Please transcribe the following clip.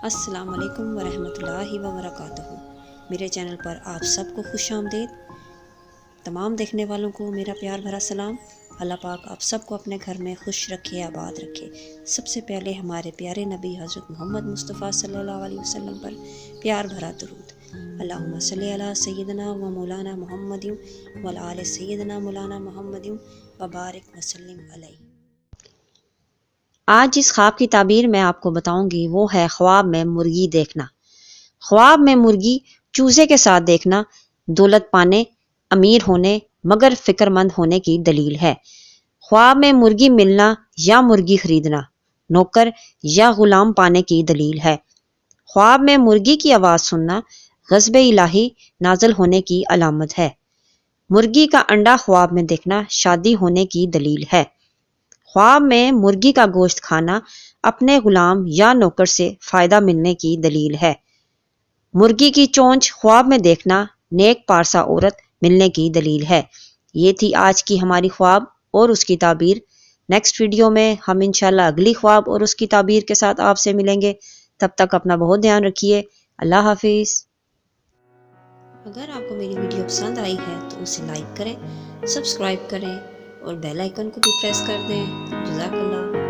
السلام علیکم ورحمۃ اللہ وبرکاتہ۔ میرے چینل پر آپ سب کو خوش آمدید۔ تمام دیکھنے والوں کو میرا پیار بھرا سلام۔ اللہ پاک آپ سب کو اپنے گھر میں خوش رکھے، آباد رکھے۔ سب سے پہلے ہمارے پیارے نبی حضرت محمد مصطفیٰ صلی اللہ علیہ وسلم پر پیار بھرا درود۔ اللہم صلی علی سیدنا و مولانا محمد وعلی آل سیدنا مولانا محمد وبارک وسلم علیہ۔ آج جس خواب کی تعبیر میں آپ کو بتاؤں گی وہ ہے خواب میں مرغی دیکھنا۔ خواب میں مرغی چوزے کے ساتھ دیکھنا دولت پانے، امیر ہونے مگر فکر مند ہونے کی دلیل ہے۔ خواب میں مرغی ملنا یا مرغی خریدنا نوکر یا غلام پانے کی دلیل ہے۔ خواب میں مرغی کی آواز سننا غضب الہی نازل ہونے کی علامت ہے۔ مرغی کا انڈا خواب میں دیکھنا شادی ہونے کی دلیل ہے۔ خواب میں مرغی کا گوشت کھانا اپنے غلام یا نوکر سے فائدہ ملنے کی دلیل ہے۔ مرغی کی چونچ خواب میں دیکھنا نیک پارسا عورت ملنے کی دلیل ہے۔ یہ تھی آج کی ہماری خواب اور اس کی تعبیر۔ نیکسٹ ویڈیو میں ہم انشاءاللہ اگلی خواب اور اس کی تعبیر کے ساتھ آپ سے ملیں گے۔ تب تک اپنا بہت دھیان رکھیے۔ اللہ حافظ۔ اگر آپ کو میری ویڈیو پسند آئی ہے تو اسے لائک کریں، سبسکرائب کریں اور بیل آئیکن کو بھی پریس کر دیں۔ جزاک اللہ۔